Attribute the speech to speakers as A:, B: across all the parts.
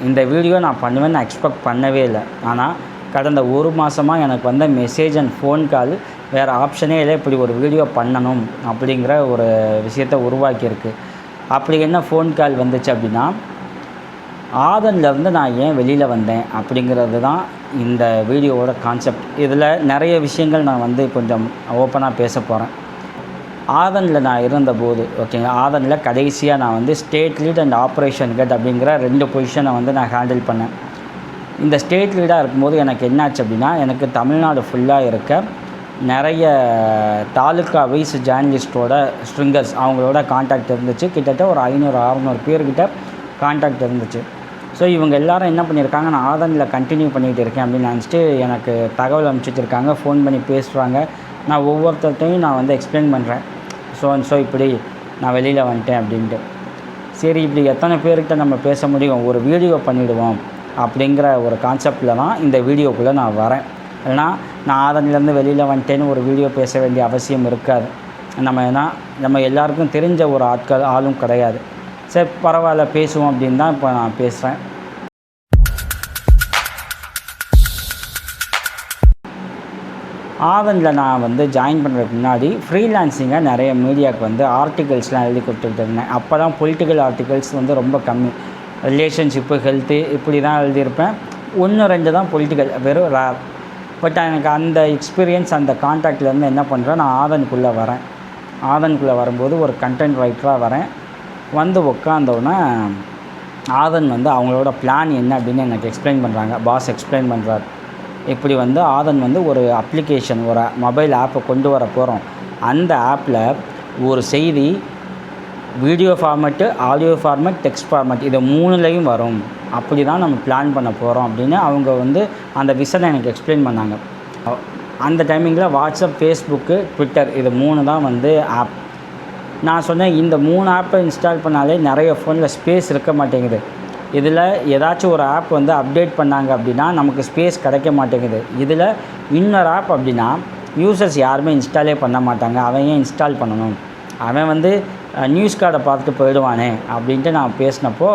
A: இந்த வீடியோ நான் பண்ணுவேன்னு நான் எக்ஸ்பெக்ட் பண்ணவே இல்லை. ஆனால் கடந்த ஒரு மாதமாக எனக்கு வந்த மெசேஜ் அண்ட் ஃபோன் கால் வேறு ஆப்ஷனே இல்லை, இப்படி ஒரு வீடியோ பண்ணணும் அப்படிங்கிற ஒரு விஷயத்தை உருவாக்கியிருக்கு. அப்படி என்ன ஃபோன் கால் வந்துச்சு அப்படின்னா, ஆதன்லேருந்து நான் ஏன் வெளியில் வந்தேன் அப்படிங்கிறது தான் இந்த வீடியோவோட கான்செப்ட். இதில் நிறைய விஷயங்கள் நான் வந்து கொஞ்சம் ஓப்பனாக பேச போகிறேன். ஆதனில் நான் இருந்தபோது ஓகேங்களா, ஆதனில் கடைசியாக நான் வந்து state lead and operation head அப்படிங்கிற 2 பொசிஷனை வந்து நான் ஹேண்டில் பண்ணேன். இந்த ஸ்டேட் லீடாக இருக்கும்போது எனக்கு என்னாச்சு அப்படின்னா, எனக்கு தமிழ்நாடு ஃபுல்லாக இருக்க நிறைய தாலுக்கா வைஸ் ஜேர்னலிஸ்ட்டோட ஸ்ட்ரிங்கர்ஸ் அவங்களோட கான்டாக்ட் இருந்துச்சு. கிட்டத்தட்ட ஒரு 500-600 பேர்கிட்ட கான்டாக்ட் இருந்துச்சு. ஸோ இவங்க எல்லோரும் என்ன பண்ணியிருக்காங்க, நான் ஆதனில் கண்டினியூ பண்ணிகிட்டு இருக்கேன் அப்படின்னு நினச்சிட்டு எனக்கு தகவல் அனுப்பிச்சிட்ருக்காங்க, ஃபோன் பண்ணி பேசுகிறாங்க. நான் ஒவ்வொருத்தர்கிட்டையும் நான் வந்து எக்ஸ்பிளைன் பண்ணுறேன், ஸோ இப்படி நான் வெளியில் வந்துட்டேன் அப்படின்ட்டு. சரி, இப்படி எத்தனை பேர்கிட்ட நம்ம பேச முடியும், ஒரு வீடியோ பண்ணிவிடுவோம் அப்படிங்கிற ஒரு கான்செப்டில் தான் இந்த வீடியோக்குள்ளே நான் வரேன். இல்லைனா நான் ஆதனிலேருந்து வெளியில் வந்துட்டேன்னு ஒரு வீடியோ பேச வேண்டிய அவசியம் இருக்காது. நம்ம எல்லாருக்கும் தெரிஞ்ச ஒரு ஆளும் கிடையாது. சரி, பரவாயில்ல பேசுவோம் அப்படின்னு தான் இப்போ நான் பேசுகிறேன். ஆதனில் நான் வந்து ஜாயின் பண்ணுறதுக்கு முன்னாடி ஃப்ரீலான்சிங்காக நிறைய மீடியாவுக்கு வந்து ஆர்டிகல்ஸ்லாம் எழுதி கொடுத்துட்டு இருந்தேன். அப்போ தான் பொலிட்டிக்கல் ஆர்டிகல்ஸ் வந்து ரொம்ப கம்மி. ரிலேஷன்ஷிப்பு, ஹெல்த்து இப்படி தான் எழுதியிருப்பேன். 1-2 தான் பொலிட்டிக்கல், வெறும் ரேர். பட் எனக்கு அந்த எக்ஸ்பீரியன்ஸ், அந்த கான்டாக்ட்லேருந்து என்ன பண்ணுறேன், நான் ஆதனுக்குள்ளே வரேன். ஆதனுக்குள்ளே வரும்போது ஒரு கண்டென்ட் ரைட்டராக வரேன். வந்து உட்காந்தோன்னே ஆதன் வந்து அவங்களோட பிளான் என்ன அப்படின்னு எனக்கு எக்ஸ்பிளைன் பண்ணுறாங்க. பாஸ் எக்ஸ்பிளைன் பண்ணுறாரு, இப்படி வந்து ஆதன் வந்து ஒரு அப்ளிகேஷன், ஒரு மொபைல் ஆப்பை கொண்டு வர போகிறோம். அந்த ஆப்பில் ஒரு செய்தி video format, audio format, text format இது 3லையும் வரும். அப்படி தான் நம்ம பிளான் பண்ண போகிறோம் அப்படின்னு அவங்க வந்து அந்த விஷனை எனக்கு எக்ஸ்பிளைன் பண்ணாங்க. அந்த டைமிங்கில் வாட்ஸ்அப், ஃபேஸ்புக்கு, ட்விட்டர் இது 3 தான் வந்து ஆப். நான் சொன்னேன், இந்த 3 ஆப்பை இன்ஸ்டால் பண்ணாலே நிறைய ஃபோனில் ஸ்பேஸ் இருக்க மாட்டேங்குது. இதில் ஏதாச்சும் ஒரு ஆப் வந்து அப்டேட் பண்ணாங்க அப்படின்னா நமக்கு ஸ்பேஸ் கிடைக்க மாட்டேங்குது. இதில் இன்னொரு ஆப் அப்படின்னா யூசர்ஸ் யாருமே இன்ஸ்டாலே பண்ண மாட்டாங்க. அவன் ஏன் இன்ஸ்டால் பண்ணணும், அவன் வந்து நியூஸ் கார்டை பார்த்துட்டு போயிடுவானே அப்படின்ட்டு நான் பேசினப்போ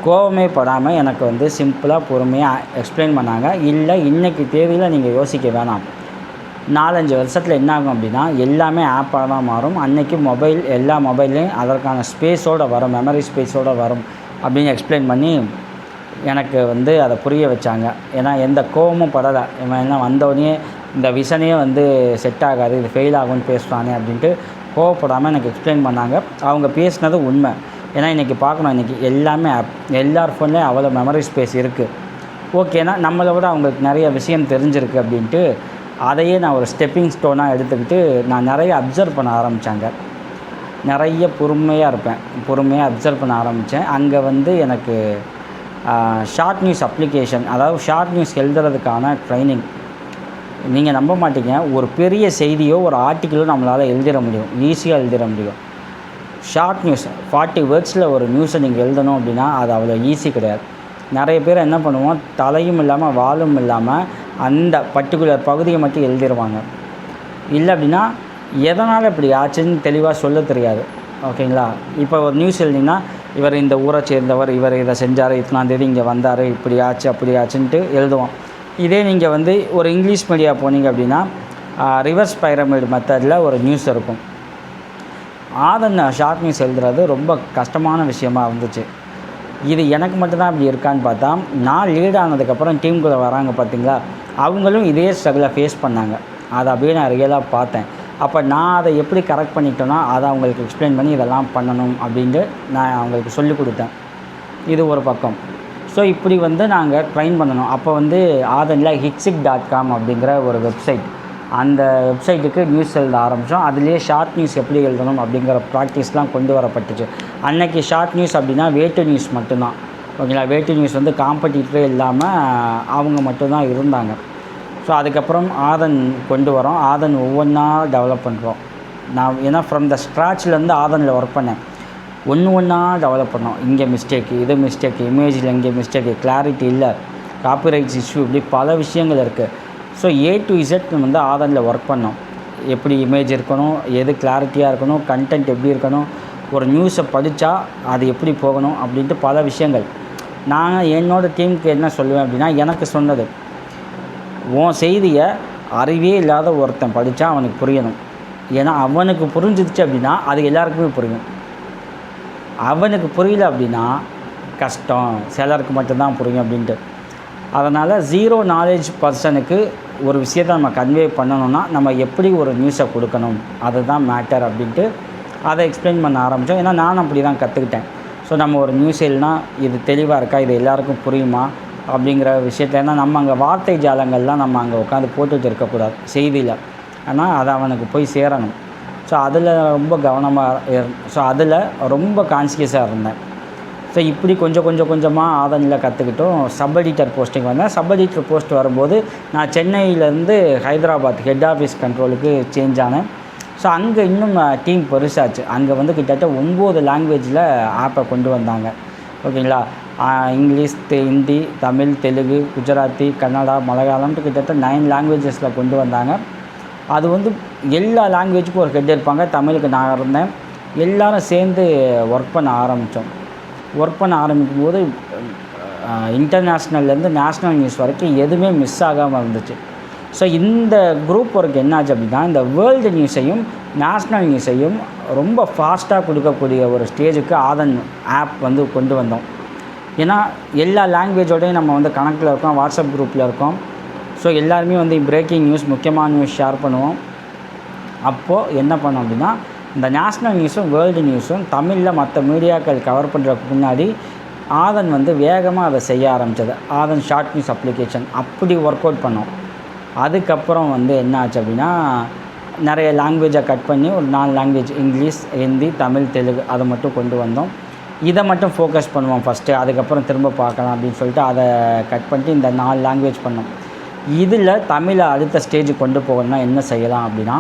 A: கோவமே படாமல் எனக்கு வந்து சிம்பிளாக பொறுமையாக எக்ஸ்பிளைன் பண்ணாங்க. இல்லை, இன்றைக்கி தேதியில் நீங்கள் யோசிக்க வேணாம், 4-5 வருஷத்தில் என்ன ஆகும் அப்படின்னா எல்லாமே ஆப்பாக தான் மாறும். அன்றைக்கி மொபைல், எல்லா மொபைல்லையும் அதற்கான ஸ்பேஸோடு வரும், மெமரி ஸ்பேஸோடு வரும் அப்படின்னு எக்ஸ்பிளைன் பண்ணி எனக்கு வந்து அதை புரிய வச்சாங்க. ஏன்னா எந்த கோவமும் படலை. இவன் என்ன வந்தோடனே இந்த விஷனையே வந்து செட் ஆகாது, இது ஃபெயில் ஆகும்னு பேசுகிறானே அப்படின்ட்டு கோவப்படாமல் எனக்கு எக்ஸ்பிளைன் பண்ணாங்க. அவங்க பேசினது உண்மை. ஏன்னா இன்றைக்கி பார்க்கணும், இன்றைக்கி எல்லாமே ஆப், எல்லார் ஃபோன்லேயும் அவ்வளோ மெமரி ஸ்பேஸ் இருக்குது. ஓகேனா நம்மளை விட அவங்களுக்கு நிறைய விஷயம் தெரிஞ்சிருக்கு அப்படின்ட்டு அதையே நான் ஒரு ஸ்டெப்பிங் ஸ்டோனாக எடுத்துக்கிட்டு நான் நிறைய அப்சர்வ் பண்ண ஆரம்பித்தாங்க. நிறைய பொறுமையாக இருப்பேன், பொறுமையாக அப்சர்வ் பண்ண ஆரம்பித்தேன். அங்கே வந்து எனக்கு ஷார்ட் நியூஸ் அப்ளிகேஷன், அதாவது ஷார்ட் நியூஸ் எழுதுறதுக்கான ட்ரைனிங். நீங்கள் நம்ப மாட்டீங்க, ஒரு பெரிய செய்தியோ ஒரு ஆர்டிக்கிளோ நம்மளால் எழுதிட முடியும், ஈஸியாக எழுதிட முடியும். ஷார்ட் நியூஸ் 40 வேர்ட்ஸில் ஒரு நியூஸை நீங்கள் எழுதணும் அப்படின்னா அது அவ்வளோ ஈஸி கிடையாது. நிறைய பேர் என்ன பண்ணுவோம், தலையும் இல்லாமல் வாலும் இல்லாமல் அந்த பர்டிகுலர் பகுதியை மட்டும் எழுதிடுவாங்க. இல்லை அப்படின்னா எதனால் இப்படி ஆச்சுன்னு தெளிவாக சொல்ல தெரியாது. ஓகேங்களா, இப்போ ஒரு நியூஸ் எழுதிங்கன்னா இவர் இந்த ஊரை சேர்ந்தவர், இவர் இதை செஞ்சார், இத்தனாம் தேதி இங்கே வந்தார், இப்படி ஆச்சு அப்படி ஆச்சுன்ட்டு எழுதுவோம். இதே நீங்கள் வந்து ஒரு இங்கிலீஷ் மீடியா போனீங்க அப்படின்னா ரிவர்ஸ் பைரமிட் மெத்தடில் ஒரு நியூஸ் இருக்கும். ஆதன் ஷார்ட் நியூஸ் எழுதுறது ரொம்ப கஷ்டமான விஷயமா இருந்துச்சு. இது எனக்கு மட்டும்தான் அப்படி இருக்கான்னு பார்த்தா, நான் லீட் ஆனதுக்கப்புறம் டீமுக்குள்ளே வராங்க பார்த்தீங்களா, அவங்களும் இதே ஸ்ட்ரகிளை ஃபேஸ் பண்ணாங்க. அதை அப்படியே நான் ரியலாக பார்த்தேன். அப்போ நான் அதை எப்படி கரெக்ட் பண்ணிட்டேன்னா அதை அவங்களுக்கு எக்ஸ்பிளைன் பண்ணி இதெல்லாம் பண்ணணும் அப்படின்ட்டு நான் அவங்களுக்கு சொல்லிக் கொடுத்தேன். இது ஒரு பக்கம். ஸோ இப்படி வந்து நாங்கள் ட்ரைன் பண்ணணும். அப்போ வந்து ஆதனில் hitsik.com அப்படிங்கிற ஒரு வெப்சைட், அந்த வெப்சைட்டுக்கு நியூஸ் எழுத ஆரம்பித்தோம். அதுலேயே ஷார்ட் நியூஸ் எப்படி எழுதணும் அப்படிங்கிற ப்ராக்டிஸ்லாம் கொண்டு வரப்பட்டுச்சு. அன்றைக்கி ஷார்ட் நியூஸ் அப்படின்னா வேட்டு நியூஸ் மட்டும்தான். ஓகேங்களா, வேட்டு நியூஸ் வந்து காம்படிட்டரே இல்லாமல் அவங்க மட்டும்தான் இருந்தாங்க. ஸோ அதுக்கப்புறம் ஆதன் கொண்டு வரோம். ஆதன் ஒவ்வொன்றா டெவலப் பண்ணுறோம். நான் ஏன்னா ஃப்ரம் த ஸ்க்ராட்ச்லேருந்து ஆதனில் ஒர்க் பண்ணேன். ஒன்றா டெவலப் பண்ணோம். இங்கே மிஸ்டேக்கு, இது மிஸ்டேக்கு, இமேஜில் இங்கே மிஸ்டேக்கு, கிளாரிட்டி இல்லை, காப்பிரைட்ஸ் இஷ்யூ, இப்படி பல விஷயங்கள் இருக்குது. ஸோ A to Z வந்து ஆதனில் ஒர்க் பண்ணோம். எப்படி இமேஜ் இருக்கணும், எது கிளாரிட்டியாக இருக்கணும், கண்டென்ட் எப்படி இருக்கணும், ஒரு நியூஸை படித்தா அது எப்படி போகணும் அப்படின்ட்டு பல விஷயங்கள். நான் என்னோடய டீமுக்கு என்ன சொல்லுவேன் அப்படின்னா, எனக்கு சொன்னது, உன் செய்தியை அறிவே இல்லாத ஒருத்தன் படித்தா அவனுக்கு புரியணும். ஏன்னா அவனுக்கு புரிஞ்சிருச்சு அப்படின்னா அது எல்லாருக்குமே புரியும். அவனுக்கு புரியல அப்படின்னா கஷ்டம், சிலருக்கு மட்டும்தான் புரியும் அப்படின்ட்டு. அதனால் ஜீரோ நாலேஜ் பர்சனுக்கு ஒரு விஷயத்தை நம்ம கன்வே பண்ணணும்னா நம்ம எப்படி ஒரு நியூஸை கொடுக்கணும், அதுதான் மேட்டர் அப்படின்ட்டு அதை எக்ஸ்பிளைன் பண்ண ஆரம்பித்தோம். ஏன்னா நான் அப்படி தான் கற்றுக்கிட்டேன். ஸோ நம்ம ஒரு நியூஸ் இல்லைனா இது தெளிவாக இருக்கா, இது எல்லாருக்கும் புரியுமா அப்படிங்கிற விஷயத்த, ஏன்னா நம்ம அங்கே வார்த்தை ஜாலங்கள்லாம் நம்ம அங்கே உட்காந்து போட்டுட்டு இருக்கக்கூடாது செய்தியில். ஆனால் அது அவனுக்கு போய் சேரணும். ஸோ அதில் ரொம்ப கவனமாக ஸோ அதில் ரொம்ப கான்சியஸாக இருந்தேன். ஸோ இப்படி கொஞ்சமாக ஆதனில் கற்றுக்கிட்டோம். சப் எடிட்டர் போஸ்டிங் வந்தேன். சப் எடிட்டர் போஸ்ட் வரும்போது நான் சென்னையிலேருந்து ஹைதராபாத் ஹெட் ஆஃபீஸ் கண்ட்ரோலுக்கு சேஞ்ச் ஆனேன். ஸோ அங்கே இன்னும் டீம் பெருசாச்சு. அங்கே வந்து கிட்டத்தட்ட 9 லாங்குவேஜில் ஆப்பை கொண்டு வந்தாங்க. ஓகேங்களா, இங்கிலீஷ், ஹிந்தி, தமிழ், தெலுங்கு, குஜராத்தி, கன்னடா, மலையாளம்ட்டு கிட்டத்தட்ட 9 லாங்குவேஜஸில் கொண்டு வந்தாங்க. அது வந்து எல்லா லாங்குவேஜுக்கும் ஒரு ஹெட் இருப்பாங்க. தமிழுக்கு நான் இருந்தேன். எல்லோரும் சேர்ந்து ஒர்க் பண்ண ஆரம்பித்தோம். ஒர்க் பண்ண ஆரம்பிக்கும் போது இன்டர்நேஷ்னல்லேருந்து நேஷ்னல் நியூஸ் வரைக்கும் எதுவுமே மிஸ் ஆகாமல் இருந்துச்சு. ஸோ இந்த குரூப் ஒர்க் என்னாச்சு அப்படின்னா, இந்த வேர்ல்டு நியூஸையும் நேஷ்னல் நியூஸையும் ரொம்ப ஃபாஸ்ட்டாக கொடுக்கக்கூடிய ஒரு ஸ்டேஜுக்கு ஆதன் ஆப் வந்து கொண்டு வந்தோம். ஏன்னா எல்லா லாங்குவேஜோடையும் நம்ம வந்து கனெக்டில் இருக்கோம், வாட்ஸ்அப் குரூப்பில் இருக்கோம். ஸோ எல்லாருமே வந்து பிரேக்கிங் நியூஸ், முக்கியமான நியூஸ் ஷேர் பண்ணுவோம். அப்போது என்ன பண்ணோம் அப்படின்னா, இந்த நேஷ்னல் நியூஸும் வேர்ல்டு நியூஸும் தமிழில் மற்ற மீடியாக்கள் கவர் பண்ணுறதுக்கு முன்னாடி ஆதன் வந்து வேகமாக அதை செய்ய ஆரம்பித்தது. ஆதன் ஷார்ட் நியூஸ் அப்ளிகேஷன் அப்படி ஒர்க் அவுட் பண்ணோம். அதுக்கப்புறம் வந்து என்ன ஆச்சு அப்படின்னா, நிறைய லாங்குவேஜை கட் பண்ணி ஒரு 4 லாங்குவேஜ், இங்கிலீஷ், ஹிந்தி, தமிழ், தெலுங்கு அதை மட்டும் கொண்டு வந்தோம். இதை மட்டும் ஃபோக்கஸ் பண்ணுவோம் ஃபஸ்ட்டு, அதுக்கப்புறம் திரும்ப பார்க்கலாம் அப்படின்னு சொல்லிட்டு அதை கட் பண்ணிட்டு இந்த 4 லாங்குவேஜ் பண்ணோம். இதில் தமிழை அடுத்த ஸ்டேஜுக்கு கொண்டு போகணும்னா என்ன செய்யலாம் அப்படின்னா,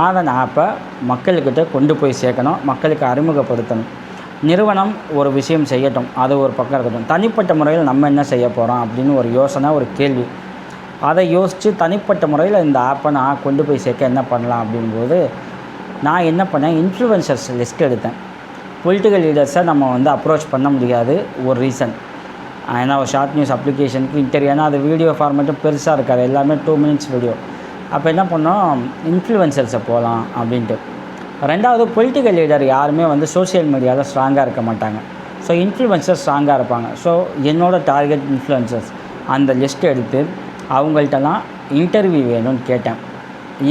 A: ஆதன் ஆப்பை மக்கள்கிட்ட கொண்டு போய் சேர்க்கணும், மக்களுக்கு அறிமுகப்படுத்தணும். நிறுவனம் ஒரு விஷயம் செய்யட்டும், அது ஒரு பக்கம் இருக்கட்டும். தனிப்பட்ட முறையில் நம்ம என்ன செய்ய போகிறோம் அப்படின்னு ஒரு யோசனை, ஒரு கேள்வி. அதை யோசித்து தனிப்பட்ட முறையில் இந்த ஆப்பை நான் கொண்டு போய் சேர்க்க என்ன பண்ணலாம் அப்படிங்கும்போது நான் என்ன பண்ணேன், இன்ஃப்ளூயன்சர்ஸ் லிஸ்ட் எடுத்தேன். பொலிட்டிக்கல் லீடர்ஸை நம்ம வந்து அப்ரோச் பண்ண முடியாது, ஒரு ரீசன். ஏன்னா ஒரு ஷார்ட் நியூஸ் அப்ளிகேஷனுக்கு இன்டர்வியூ, ஏன்னா அது வீடியோ ஃபார்மேட்டும் பெருசாக இருக்காது, எல்லாமே 2 மினிட்ஸ் வீடியோ. அப்போ என்ன பண்ணோம், இன்ஃப்ளூயன்சர்ஸை போகலாம் அப்படின்ட்டு. ரெண்டாவது, பொலிட்டிக்கல் லீடர் யாருமே வந்து சோஷியல் மீடியாவில் ஸ்ட்ராங்காக இருக்க மாட்டாங்க. ஸோ இன்ஃப்ளூயன்சர்ஸ் ஸ்ட்ராங்காக இருப்பாங்க. ஸோ என்னோடய டார்கெட் இன்ஃப்ளூயன்சர்ஸ். அந்த லிஸ்ட் எடுத்து அவங்கள்ட்டலாம் இன்டர்வியூ வேணும்னு கேட்டேன்.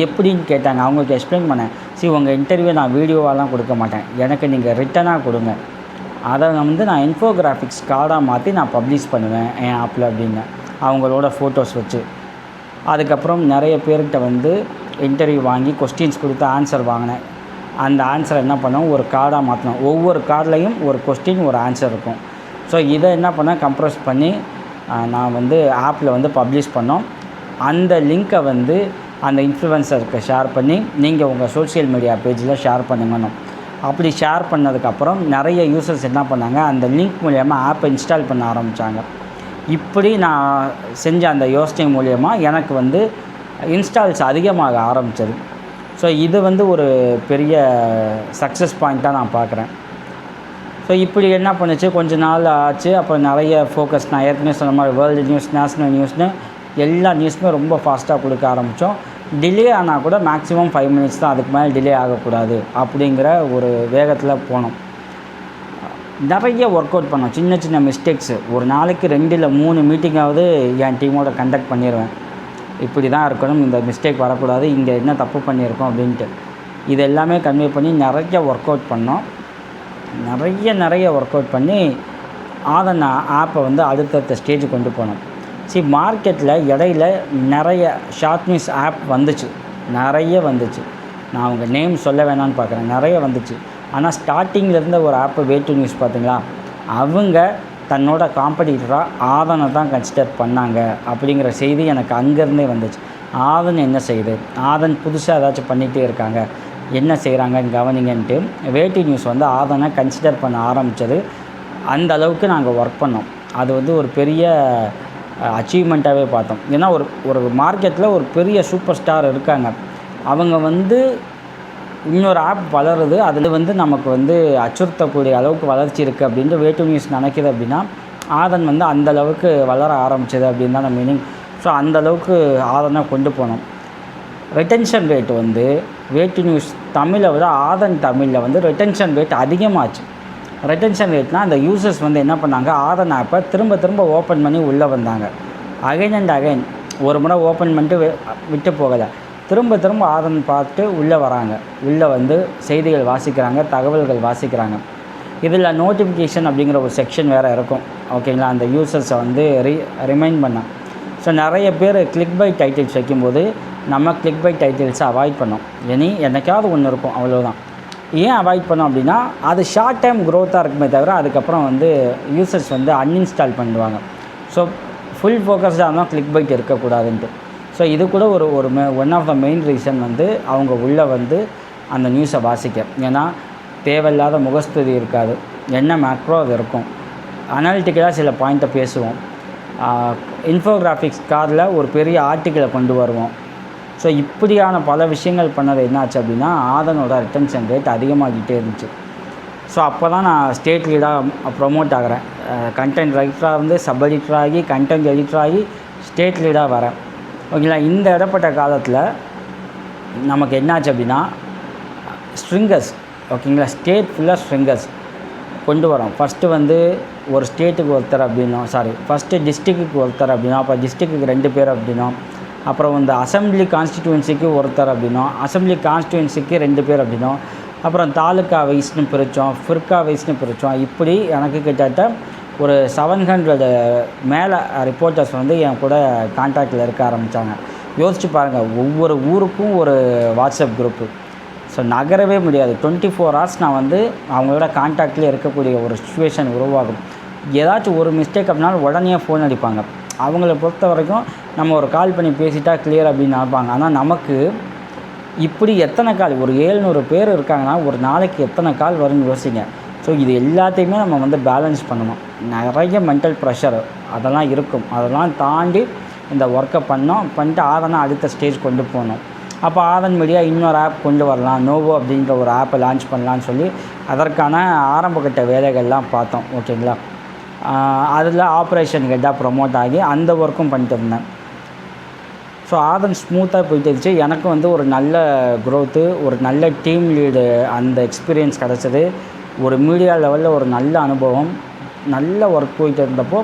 A: எப்படின்னு கேட்டாங்க, அவங்களுக்கு எக்ஸ்பிளைன் பண்ணேன். உங்கள் இன்டர்வியூ நான் வீடியோவெலாம் கொடுக்க மாட்டேன், எனக்கு நீங்கள் ரிட்டனாக கொடுங்க. அதை வந்து நான் இன்ஃபோகிராஃபிக்ஸ் கார்டாக மாற்றி நான் பப்ளிஷ் பண்ணுவேன் என் ஆப்பில் அப்படின்னு, அவங்களோட ஃபோட்டோஸ் வச்சு. அதுக்கப்புறம் நிறைய பேர்கிட்ட வந்து இன்டர்வியூ வாங்கி கொஸ்டின்ஸ் கொடுத்து ஆன்சர் வாங்கினேன். அந்த ஆன்சரை என்ன பண்ணோம், ஒரு கார்டாக மாற்றினோம். ஒவ்வொரு கார்ட்லேயும் ஒரு கொஸ்டின், ஒரு ஆன்சர் இருக்கும். ஸோ இதை என்ன பண்ணேன், கம்ப்ரஸ் பண்ணி நான் வந்து ஆப்பில் வந்து பப்ளிஷ் பண்ணோம். அந்த லிங்க்கை வந்து அந்த இன்ஃப்ளூயன்சருக்கு ஷேர் பண்ணி நீங்கள் உங்கள் சோஷியல் மீடியா பேஜில் ஷேர் பண்ணுங்கணும். அப்படி ஷேர் பண்ணதுக்கப்புறம் நிறைய யூசர்ஸ் என்ன பண்ணாங்க, அந்த லிங்க் மூலயமா ஆப்பை இன்ஸ்டால் பண்ண ஆரம்பித்தாங்க. இப்படி நான் செஞ்ச அந்த யோசனை மூலயமா எனக்கு வந்து இன்ஸ்டால்ஸ் அதிகமாக ஆரம்பித்தது. ஸோ இது வந்து ஒரு பெரிய சக்ஸஸ் பாயிண்ட்டாக நான் பார்க்குறேன். ஸோ இப்படி என்ன பண்ணுச்சு, கொஞ்ச நாள் ஆச்சு. அப்புறம் நிறைய ஃபோக்கஸ், நான் ஏற்கனவே சொன்ன மாதிரி வேர்ல்டு நியூஸ், நேஷ்னல் நியூஸ்னு எல்லா நியூஸுமே ரொம்ப ஃபாஸ்ட்டாக கொடுக்க ஆரம்பித்தோம். டிலே ஆனால் கூட மேக்ஸிமம் 5 மினிட்ஸ் தான், அதுக்கு மேலே டிலே ஆகக்கூடாது அப்படிங்கிற ஒரு வேகத்தில் போனோம். நிறைய ஒர்க் அவுட் பண்ணோம். சின்ன சின்ன மிஸ்டேக்ஸு, ஒரு நாளைக்கு 2 இல்லை 3 மீட்டிங்காவது என் டீமோட கண்டக்ட் பண்ணிடுவேன். இப்படி தான் இருக்கணும், இந்த மிஸ்டேக் வரக்கூடாது, இங்கே என்ன தப்பு பண்ணியிருக்கோம் அப்படின்ட்டு. இது எல்லாமே கன்வே பண்ணி நிறைய ஒர்க் அவுட் பண்ணோம். நிறைய ஒர்க் அவுட் பண்ணி ஆதன் ஆப்பை வந்து அடுத்தடுத்த ஸ்டேஜ் கொண்டு போனோம். மார்க்கெட்டில் இடையில நிறைய ஷார்ட் நியூஸ் ஆப் வந்துச்சு, நிறைய வந்துச்சு. நான் அவங்க நேம் சொல்ல வேணான்னு பார்க்குறேன், நிறைய வந்துச்சு. ஆனால் ஸ்டார்டிங்கில் இருந்த ஒரு ஆப்பு வே2 நியூஸ் பார்த்தீங்களா, அவங்க தன்னோட காம்படிட்டராக ஆதனை தான் கன்சிடர் பண்ணாங்க அப்படிங்கிற செய்தி எனக்கு அங்கேருந்தே வந்துச்சு. ஆதன் என்ன செய்யுது, ஆதன் புதுசாக ஏதாச்சும் பண்ணிகிட்டே இருக்காங்க, என்ன செய்கிறாங்கன்னு கவனிங்கன்ட்டு வே2 நியூஸ் வந்து ஆதனை கன்சிடர் பண்ண ஆரம்பித்தது. அந்த அளவுக்கு நாங்கள் ஒர்க் பண்ணோம். அது வந்து ஒரு பெரிய அச்சீவ்மெண்ட்டாகவே பார்த்தோம். ஏன்னா ஒரு மார்க்கெட்டில் ஒரு பெரிய சூப்பர் ஸ்டார் இருக்காங்க, அவங்க வந்து இன்னொரு ஆப் வளருது, அதில் வந்து நமக்கு வந்து அச்சுறுத்தக்கூடிய அளவுக்கு வளர்ச்சி இருக்குது அப்படின்ட்டு வே2 நியூஸ் நினைக்கிது அப்படின்னா ஆதன் வந்து அந்தளவுக்கு வளர ஆரம்பிச்சது அப்படின்னு தான் மீனிங். ஸோ அந்தளவுக்கு ஆதனை கொண்டு போனோம். ரிட்டென்ஷன் ரேட் வந்து வேட்டு நியூஸ் தமிழை விட ஆதன் தமிழில் வந்து ரிட்டென்ஷன் ரேட் அதிகமாச்சு. ரிட்டென்ஷன் ரேட்னால் அந்த யூசர்ஸ் வந்து என்ன பண்ணாங்க, ஆதன் ஆப்பை திரும்ப திரும்ப ஓப்பன் பண்ணி உள்ளே வந்தாங்க. அகைன் அண்ட் அகைன் ஒரு முறை ஓப்பன் பண்ணிட்டு விட்டு போகலை, திரும்ப திரும்ப ஆதன் பார்த்துட்டு உள்ளே வராங்க. உள்ளே வந்து செய்திகள் வாசிக்கிறாங்க, தகவல்கள் வாசிக்கிறாங்க. இதில் நோட்டிஃபிகேஷன் அப்படிங்கிற ஒரு செக்ஷன் வேறு இருக்கும். ஓகேங்களா, அந்த யூசர்ஸை வந்து ரிமைண்ட் பண்ண. ஸோ நிறைய பேர் கிளிக் பை டைட்டில்ஸ் வைக்கும்போது நம்ம கிளிக் பை டைட்டில்ஸை அவாய்ட் பண்ணோம். என்னைக்காவது ஒன்று இருக்கும், அவ்வளோதான். ஏன் அவாய்ட் பண்ணோம் அப்படின்னா அது ஷார்ட் டைம் க்ரோத்தாக இருக்குமே தவிர அதுக்கப்புறம் வந்து யூசர்ஸ் வந்து அன்இன்ஸ்டால் பண்ணிடுவாங்க. ஸோ ஃபுல் ஃபோக்கஸ்டாக இருந்தால் கிளிக் பைட் இருக்கக்கூடாதுன்ட்டு. ஸோ இது கூட ஒரு one of the main reason வந்து அவங்க உள்ளே வந்து அந்த நியூஸை வாசிக்க. ஏன்னா தேவையில்லாத முகஸ்துதி இருக்காது, என்ன மேக்ரோ அது இருக்கும். அனாலிட்டிக்கலாக சில பாயிண்ட்டை பேசுவோம். இன்ஃபோகிராஃபிக்ஸ் கார்டில் ஒரு பெரிய ஆர்டிக்கிளை கொண்டு வருவோம். ஸோ இப்படியான பல விஷயங்கள் பண்ணது என்னாச்சு அப்படின்னா ஆதனோட ரிட்டென்ஷன் ரேட் அதிகமாகிட்டே இருந்துச்சு. ஸோ அப்போ தான் நான் ஸ்டேட் லீடாக ப்ரொமோட் ஆகிறேன். கண்டென்ட் ரைட்டராக இருந்து சப் எடிட்டராகி கண்டென்ட் எடிட்டராகி ஸ்டேட் லீடாக வரேன். ஓகேங்களா, இந்த இடப்பட்ட காலத்தில் நமக்கு என்னாச்சு அப்படின்னா ஸ்ட்ரிங்கர்ஸ், ஓகேங்களா, ஸ்டேட் ஃபுல்லாக ஸ்ட்ரிங்கர்ஸ் கொண்டு வரோம். ஃபஸ்ட்டு வந்து ஒரு ஸ்டேட்டுக்கு ஒருத்தர் அப்படின்னோம், ஃபஸ்ட்டு டிஸ்ட்ரிக்ட்டுக்கு ஒருத்தர் அப்படின்னா, அப்புறம் டிஸ்ட்ரிக்ட்டுக்கு 2 பேர் அப்படின்னோம், அப்புறம் வந்து அசம்பிளி கான்ஸ்டிடியூன்சிக்கு ஒருத்தர் அப்படின்னோம், அசம்பிளி கான்ஸ்டிடியூன்சிக்கு 2 பேர் அப்படின்னோம், அப்புறம் தாலுக்கா வைஸ்னு பிரித்தோம், ஃபிர்கா வைஸ்னு பிரித்தோம். இப்படி எனக்கு கிட்டத்தட்ட ஒரு 700 மேலே ரிப்போர்ட்டர்ஸ் வந்து என் கூட கான்டாக்டில் இருக்க ஆரம்பித்தாங்க. யோசிச்சு பாருங்கள், ஒவ்வொரு ஊருக்கும் ஒரு வாட்ஸ்அப் குரூப்பு. ஸோ நகரவே முடியாது. 24 hours நான் வந்து அவங்களோட கான்டாக்ட்லேயே இருக்கக்கூடிய ஒரு சுச்சுவேஷன் உருவாகும். ஏதாச்சும் ஒரு மிஸ்டேக் அப்படின்னாலும் உடனே ஃபோன் அடிப்பாங்க. அவங்கள பொறுத்த வரைக்கும் நம்ம ஒரு கால் பண்ணி பேசிட்டா கிளியர் அப்படின்னு நினைப்பாங்க. ஆனால் நமக்கு இப்படி எத்தனை கால், ஒரு 700 பேர் இருக்காங்கன்னா ஒரு நாளைக்கு எத்தனை கால் வரும்னு யோசிங்க. ஸோ இது எல்லாத்தையுமே நம்ம வந்து பேலன்ஸ் பண்ணணும். நிறைய மென்டல் ப்ரெஷர் அதெல்லாம் இருக்கும். அதெல்லாம் தாண்டி இந்த ஒர்க்கை பண்ணிட்டு ஆதனை அடுத்த ஸ்டேஜ் கொண்டு போகணும். அப்போ ஆதன் மீடியா இன்னொரு ஆப் கொண்டு வரலாம், நோவோ அப்படின்ற ஒரு ஆப்பை லான்ச் பண்ணலான்னு சொல்லி அதற்கான ஆரம்பகட்ட வேலைகள்லாம் பார்த்தோம். ஓகேங்களா, அதில் ஆப்ரேஷன் ஹெட்டாக ப்ரொமோட் ஆகி அந்த ஒர்க்கும் பண்ணிட்டு இருந்தேன். ஸோ ஆதன் ஸ்மூத்தாக போயிட்டு இருந்துச்சு. எனக்கு வந்து ஒரு நல்ல க்ரோத்து, ஒரு நல்ல டீம் லீடு அந்த எக்ஸ்பீரியன்ஸ் கிடச்சிது. ஒரு மீடியா லெவலில் ஒரு நல்ல அனுபவம், நல்ல ஒர்க் போயிட்டு இருந்தப்போ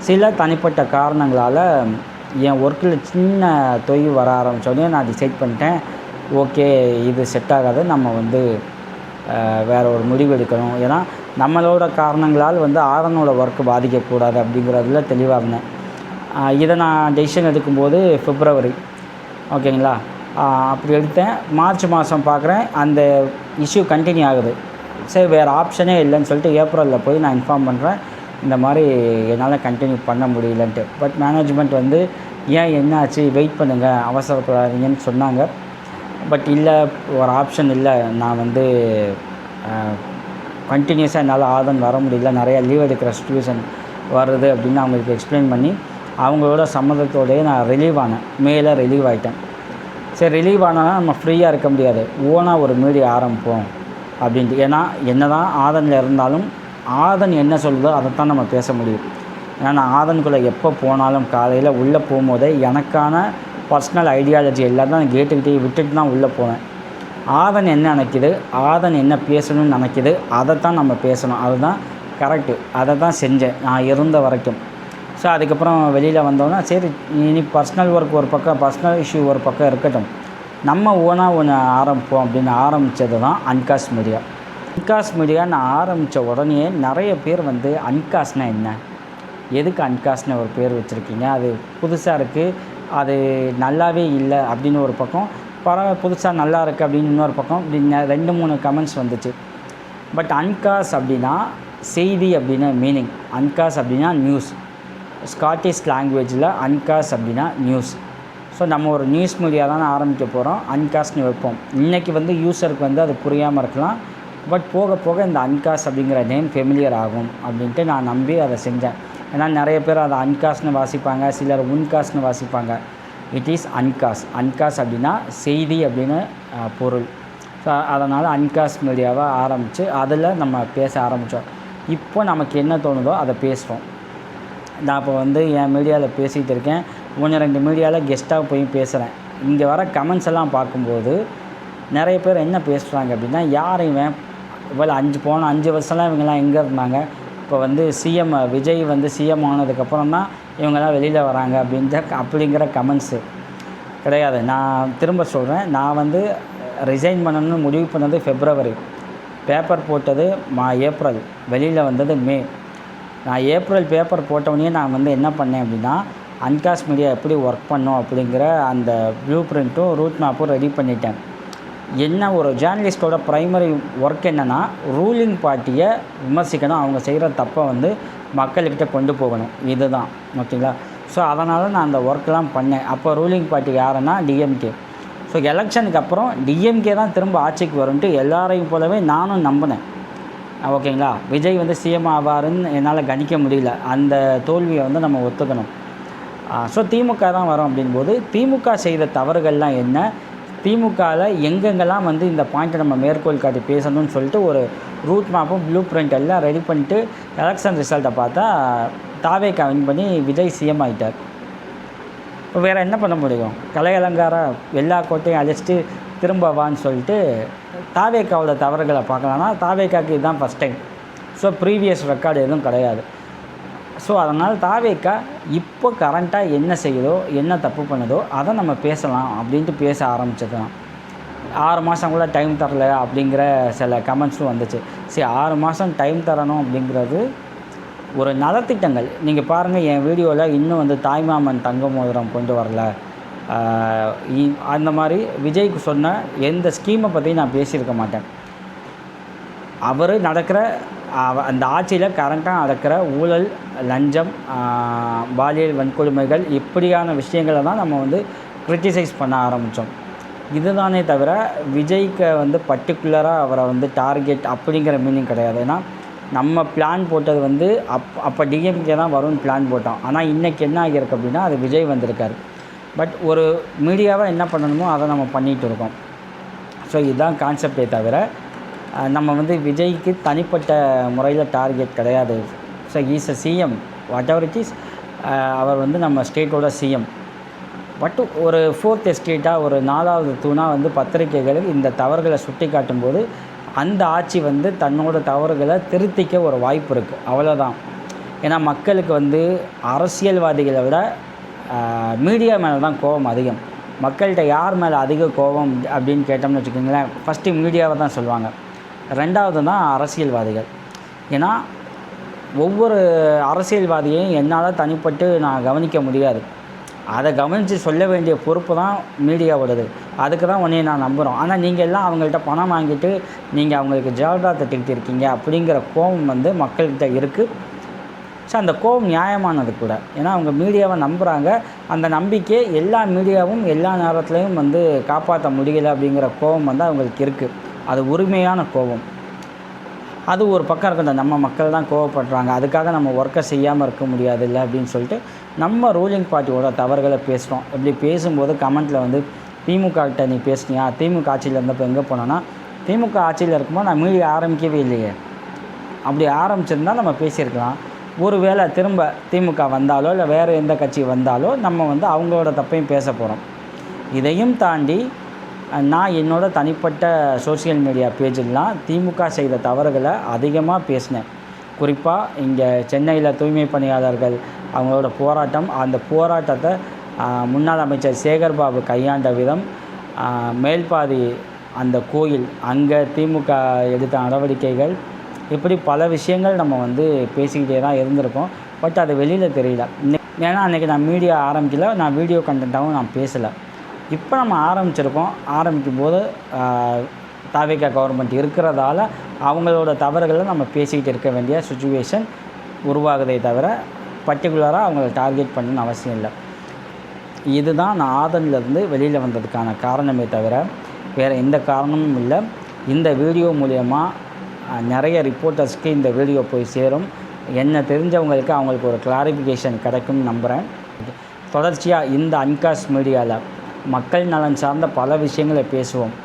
A: சில தனிப்பட்ட காரணங்களால் என் ஒர்க்கில் சின்ன தொய்வு வர ஆரம்பித்தோடனே நான் டிசைட் பண்ணிட்டேன், ஓகே இது செட் ஆகாது, நம்ம வந்து வேறு ஒரு முடிவு எடுக்கணும். ஏன்னா நம்மளோட காரணங்களால் வந்து ஆதனோட ஒர்க்கு பாதிக்கக்கூடாது அப்படிங்கிறதுல தெளிவாக இருந்தேன். இதை நான் டெசிஷன் எடுக்கும்போது February, ஓகேங்களா, அப்படி எடுத்தேன். மார்ச் மாதம் பார்க்குறேன் அந்த இஷ்யூ கண்டினியூ ஆகுது. சரி வேறு ஆப்ஷனே இல்லைன்னு சொல்லிட்டு ஏப்ரலில் போய் நான் இன்ஃபார்ம் பண்ணுறேன், இந்த மாதிரி என்னால் கண்டினியூ பண்ண முடியலன்ட்டு. பட் மேனேஜ்மெண்ட் வந்து ஏன் என்ன ஆச்சு, வெயிட் பண்ணுங்கள், அவசரப்படாதீங்கன்னு சொன்னாங்க. பட் இல்லை, ஒரு ஆப்ஷன் இல்லை, நான் வந்து கண்டினியூஸாக என்னால் ஆதன் வர முடியல, நிறையா லீவ் எடுக்கிற சிச்சுவேஷன் வருது அப்படின்னு அவங்களுக்கு எக்ஸ்பிளைன் பண்ணி அவங்களோட சம்மதத்தோடையே நான் ரிலீவ் ஆனேன். மேலே ரிலீவ் ஆகிட்டேன். சரி ரிலீவ் ஆனால் நம்ம ஃப்ரீயாக இருக்க முடியாது, ஓனாக ஒரு மீடியா ஆரம்பிப்போம் அப்படின்ட்டு. ஏன்னா என்ன தான் ஆதனில் இருந்தாலும் ஆதன் என்ன சொல்லுதோ அதைத்தான் நம்ம பேச முடியும். ஏன்னா நான் ஆதனுக்குள்ளே எப்போ போனாலும் காலையில் உள்ளே போகும்போதே எனக்கான பர்சனல் ஐடியாலஜி எல்லாம் தான் கேட்டுக்கிட்டே விட்டுட்டு தான் உள்ளே போவேன். ஆதன் என்ன நினைக்கிது, ஆதன் என்ன பேசணும்னு நினைக்கிது, அதைத்தான் நம்ம பேசணும், அதுதான் கரெக்டு. அதை தான் செஞ்சேன் நான் இருந்த வரைக்கும். ஸோ அதுக்கப்புறம் வெளியில் வந்தோன்னா சரி இனி பர்சனல் ஒர்க் ஒரு பக்கம், பர்சனல் இஷ்யூ ஒரு பக்கம் இருக்கட்டும், நம்ம ஓனாக ஒன்று ஆரம்பிப்போம் அப்படின்னு ஆரம்பித்தது தான் அன்காஸ் மீடியா. அன்காஸ் மீடியா நான் ஆரம்பித்த உடனே நிறைய பேர் வந்து அன்காஸ்னால் என்ன, எதுக்கு அன்காஸ்ட்னு ஒரு பேர் வச்சுருக்கீங்க, அது புதுசாக இருக்குது, அது நல்லாவே இல்லை அப்படின்னு ஒரு பக்கம், புதுசாக நல்லா இருக்குது அப்படின்னு இன்னொரு பக்கம், இப்படி 2-3 கமெண்ட்ஸ் வந்துச்சு. பட் அன்காஸ் அப்படின்னா செய்தி அப்படின்னு மீனிங், அன்காஸ் அப்படின்னா நியூஸ். ஸ்காட்டிஷ் லாங்குவேஜில் அன்காஸ் அப்படின்னா நியூஸ். ஸோ நம்ம ஒரு நியூஸ் மீடியா தான் ஆரம்பிக்க போகிறோம், அன்காஸ்ட்னு வைப்போம். இன்றைக்கி வந்து யூஸருக்கு வந்து அது புரியாமல் இருக்கலாம், பட் போக போக இந்த அன்காஸ் அப்படிங்கிற நேம் ஃபெமிலியர் ஆகும் அப்படின்ட்டு நான் நம்பி அதை செஞ்சேன். ஏன்னா நிறைய பேர் அதை அன்காஸ்ட்னு வாசிப்பாங்க, சிலர் உன்காஸ்ட்னு வாசிப்பாங்க. It is அன்காஸ். அன்காஸ் அப்படின்னா செய்தி அப்படின்னு பொருள். ஸோ அதனால் அன்காஸ் மீடியாவை ஆரம்பித்து அதில் நம்ம பேச ஆரம்பித்தோம். இப்போ நமக்கு என்ன தோணுதோ அதை பேசுகிறோம். நான் இப்போ வந்து என் மீடியாவில் பேசிகிட்டு இருக்கேன், 1-2 மீடியாவில் கெஸ்ட்டாக போய் பேசுகிறேன். இங்கே வர கமெண்ட்ஸ் எல்லாம் பார்க்கும்போது நிறைய பேர் என்ன பேசுகிறாங்க அப்படின்னா, யார் இவன் இவ்வளோ 5 வருஷம்லாம் இவங்கெல்லாம் எங்கே இருந்தாங்க, இப்போ வந்து சிஎம் விஜய் வந்து சிஎம் ஆனதுக்கப்புறம் தான் இவங்கெல்லாம் வெளியில் வராங்க அப்படிங்கிற கமெண்ட்ஸு கிடையாது. நான் திரும்ப சொல்கிறேன், நான் வந்து ரிசைன் பண்ணணும்னு முடிவு பண்ணது February, பேப்பர் போட்டது ஏப்ரல், வெளியில் வந்தது மே. நான் ஏப்ரல் பேப்பர் போட்டவொடனே நான் வந்து என்ன பண்ணேன் அப்படின்னா, அன்காஸ்ட் மீடியா எப்படி ஒர்க் பண்ணோம் அப்படிங்கிற அந்த ப்ளூ பிரிண்ட்டும் ரூட் மேப்பும் ரெடி பண்ணிட்டேன். என்ன ஒரு ஜேர்னலிஸ்ட்டோட ப்ரைமரி ஒர்க் என்னென்னா, ரூலிங் பார்ட்டியை விமர்சிக்கணும், அவங்க செய்கிற தப்பை வந்து மக்கள்கிட்ட கொண்டு போகணும், இதுதான். ஓகேங்களா? ஸோ அதனால் நான் அந்த ஒர்க்லாம் பண்ணேன். அப்போ ரூலிங் பார்ட்டி யாருன்னா டிஎம்கே. ஸோ எலெக்ஷனுக்கு அப்புறம் டிஎம்கே தான் திரும்ப ஆட்சிக்கு வரும்ன்ட்டு எல்லாரையும் போலவே நானும் நம்பினேன். ஓகேங்களா? விஜய் வந்து சிஎம் ஆவாருன்னு என்னால் கணிக்க முடியல. அந்த தோல்வியை வந்து நம்ம ஒத்துக்கணும். ஸோ திமுக தான் வரும் அப்படின்போது, திமுக செய்த தவறுகள்லாம் என்ன, திமுகவில் எங்கெங்கெல்லாம் வந்து இந்த பாயிண்ட்டை நம்ம மேற்கோள் காட்டி பேசணும்னு சொல்லிட்டு ஒரு ரூட் மேப்பும் ப்ளூ பிரிண்ட் எல்லாம் ரெடி பண்ணிட்டு எலெக்ஷன் ரிசல்ட்டை பார்த்தா தாவேக்கா வின் பண்ணி விஜய் சிஎம் ஆகிட்டார். இப்போ வேறு என்ன பண்ண முடியும்? கலையலங்காரா எல்லா கோட்டையும் அழைச்சிட்டு திரும்ப வான்னு சொல்லிட்டு தாவேக்காவோட தவறுகளை பார்க்கலான்னா, தாவேக்காவுக்கு இதுதான் first time. So previous record எதுவும் கிடையாது. ஸோ அதனால் தாவேக்கா இப்போ கரண்ட்டாக என்ன செய்யுதோ, என்ன தப்பு பண்ணுதோ அதை நம்ம பேசலாம் அப்படின்ட்டு பேச ஆரம்பிச்சது தான். 6 மாதம் கூட டைம் தரல அப்படிங்கிற சில கமெண்ட்ஸும் வந்துச்சு. சரி, 6 மாதம் டைம் தரணும் அப்படிங்கிறது ஒரு நலத்திட்டங்கள். நீங்கள் பாருங்கள், என் வீடியோவில் இன்னும் வந்து தாய்மாமன் தங்க மோதிரம் கொண்டு வரல, அந்த மாதிரி விஜய்க்கு சொன்ன எந்த ஸ்கீமை பற்றியும் நான் பேசியிருக்க மாட்டேன். அவர் நடக்கிற அந்த ஆட்சியில் கரண்ட்டாக நடக்கிற ஊழல், லஞ்சம், பாலியல் வன்கொடுமைகள் இப்படியான விஷயங்களை தான் நம்ம வந்து கிரிட்டிசைஸ் பண்ண ஆரம்பித்தோம். இதுதானே தவிர விஜய்க்கு வந்து பர்டிகுலராக அவரை வந்து டார்கெட் அப்படிங்கிற மீனிங் கிடையாது. ஏன்னா நம்ம பிளான் போட்டது வந்து அப்போ டிஎம்கே தான் வரும்னு பிளான் போட்டோம். ஆனால் இன்றைக்கி என்ன ஆகியிருக்கு அப்படின்னா, அது விஜய் வந்திருக்கார். பட் ஒரு மீடியாவை என்ன பண்ணணுமோ அதை நம்ம பண்ணிகிட்டு இருக்கோம். ஸோ இதுதான் கான்செப்டே தவிர நம்ம வந்து விஜய்க்கு தனிப்பட்ட முறையில் டார்கெட் கிடையாது. So is a CM, whatever it is, அவர் வந்து நம்ம ஸ்டேட்டோட சிஎம். பட் ஒரு 4th எஸ்டேட்டாக, ஒரு 4வது தூணாக வந்து பத்திரிகைகளுக்கு இந்த தவறுகளை சுட்டி காட்டும்போது அந்த ஆட்சி வந்து தன்னோட தவறுகளை திருத்திக்க ஒரு வாய்ப்பு இருக்குது, அவ்வளோதான். ஏன்னா மக்களுக்கு வந்து அரசியல்வாதிகளை விட மீடியா மேலே தான் கோபம் அதிகம். மக்கள்கிட்ட யார் மேலே அதிக கோபம் அப்படின்னு கேட்டோம்னு வச்சுக்கோங்களேன், ஃபஸ்ட்டு மீடியாவை தான் சொல்லுவாங்க, 2வது தான் அரசியல்வாதிகள். ஏன்னா ஒவ்வொரு அரசியல்வாதியையும் என்னால் தனிப்பட்டு நான் கவனிக்க முடியாது. அதை கவனித்து சொல்ல வேண்டிய பொறுப்பு தான் மீடியாவோடது. அதுக்கு தான் உன்னையை நான் நம்புகிறோம். ஆனால் நீங்கள் எல்லாம் அவங்கள்ட்ட பணம் வாங்கிட்டு நீங்கள் அவங்களுக்கு ஜால்ரா தட்டிக்கிட்டு இருக்கீங்க அப்படிங்கிற கோபம் வந்து மக்கள்கிட்ட இருக்குது. ஸோ அந்த கோபம் நியாயமானது கூட. ஏன்னா அவங்க மீடியாவை நம்புகிறாங்க. அந்த நம்பிக்கை எல்லா மீடியாவும் எல்லா நேரத்துலையும் வந்து காப்பாற்ற முடியலை அப்படிங்கிற கோபம் வந்து அவங்களுக்கு இருக்குது. அது உரிமையான கோபம். அது ஒரு பக்கம் இருக்கட்டும், நம்ம மக்கள் தான் கோவப்படுறாங்க, அதுக்காக நம்ம ஒர்க்கை செய்யாமல் இருக்க முடியாது இல்லை அப்படின்னு சொல்லிட்டு நம்ம ரூலிங் பார்ட்டியோட தவறுகளை பேசுகிறோம். இப்படி பேசும்போது கமெண்ட்டில் வந்து திமுக கிட்ட நீ பேசுனியா, திமுக ஆட்சியில் இருந்தப்போ எங்கே போனோன்னா, திமுக ஆட்சியில் இருக்கும்போது நான் மீடியா ஆரம்பிக்கவே இல்லையே. அப்படி ஆரம்பிச்சிருந்தால் நம்ம பேசியிருக்கலாம். ஒரு வேளை திரும்ப திமுக வந்தாலோ இல்லை வேறு எந்த கட்சி வந்தாலோ நம்ம வந்து அவங்களோட தப்பையும் பேச போகிறோம். இதையும் தாண்டி நான் என்னோடய தனிப்பட்ட சோஷியல் மீடியா பேஜிலலாம் திமுக செய்த தவறுகளை அதிகமாக பேசினேன். குறிப்பாக இங்கே சென்னையில் தூய்மை பணியாளர்கள் அவங்களோட போராட்டம், அந்த போராட்டத்தை முன்னாள் அமைச்சர் சேகர்பாபு கையாண்ட விதம், மேல்பாதி அந்த கோயில் அங்கே திமுக எடுத்த நடவடிக்கைகள், இப்படி பல விஷயங்கள் நம்ம வந்து பேசிக்கிட்டே தான் இருந்திருக்கோம். பட் அது வெளியில் தெரியல. ஏன்னா அன்றைக்கி நான் மீடியா ஆரம்பிக்கல, நான் வீடியோ கண்டென்ட்டாகவும் நான் பேசலை. இப்போ நம்ம ஆரம்பிச்சிருக்கோம். ஆரம்பிக்கும் போது தாவேகா கவர்மெண்ட் இருக்கிறதால அவங்களோட தவறுகளை நம்ம பேசிக்கிட்டு இருக்க வேண்டிய சுச்சுவேஷன் உருவாகுதே தவிர பர்டிகுலராக அவங்கள டார்கெட் பண்ணணும்னு அவசியம் இல்லை. இதுதான் நான் ஆதனிலேருந்து வெளியில் வந்ததுக்கான காரணமே தவிர வேறு எந்த காரணமும் இல்லை. இந்த வீடியோ மூலயமா நிறைய ரிப்போர்ட்டர்ஸ்க்கு இந்த வீடியோ போய் சேரும். என்ன தெரிஞ்சவங்களுக்கு அவங்களுக்கு ஒரு கிளாரிஃபிகேஷன் கிடைக்கும்னு நம்புகிறேன். தொடர்ச்சியாக இந்த அன்காஸ்ட் மீடியாவில் மக்கள் நலன் சார்ந்த பல விஷயங்களை பேசுவோம்.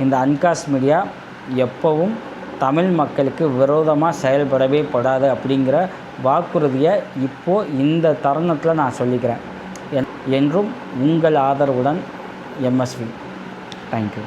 A: இந்த அன்காஸ்ட் மீடியா எப்போவும் தமிழ் மக்களுக்கு விரோதமாக செயல்படவே படாது அப்படிங்கிற வாக்குறுதியை இப்போது இந்த தருணத்தில் நான் சொல்லிக்கிறேன். என்றும் உங்கள் ஆதரவுடன் MSV. தேங்க்யூ.